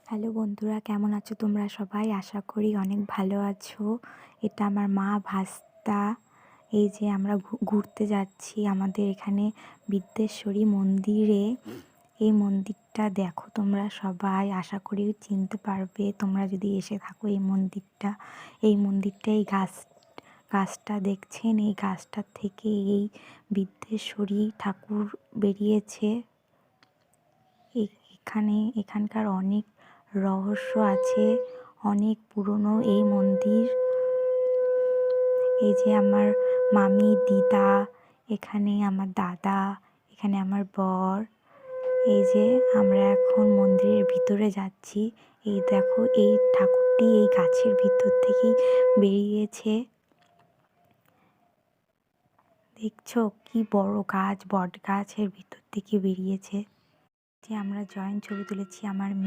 Hello বন্ধুরা, কেমন আছো তোমরা সবাই? আশা করি অনেক ভালো আছো। এটা আমার মা ভাস্তা। এই যে আমরা ঘুরতে যাচ্ছি আমাদের এখানে বিদ্যেশ্বরী মন্দিরে। এই মন্দিরটা দেখো তোমরা সবাই, আশা করি চিনতে পারবে তোমরা যদি এসে থাকো। এই মন্দিরটা গাছটা দেখছেন, এই গাছটার থেকে এই বিদ্যেশ্বরী ঠাকুর বেরিয়েছে। এখানকার অনেক রহস্য আছে, অনেক পুরনো এই মন্দির। এই যে আমার মামি, দিদা, এখানে আমার দাদা, এখানে আমার বর। এই যে আমরা এখন মন্দিরের ভিতরে যাচ্ছি। এই দেখো, এই ঠাকুরটি এই গাছের ভিতর থেকেই বেরিয়েছে। দেখছো কি বড় গাছ, বট গাছের ভিতর থেকে বেরিয়েছে। যে আমরা জয়েন্ট ছবি তুলেছি আমার মেয়ে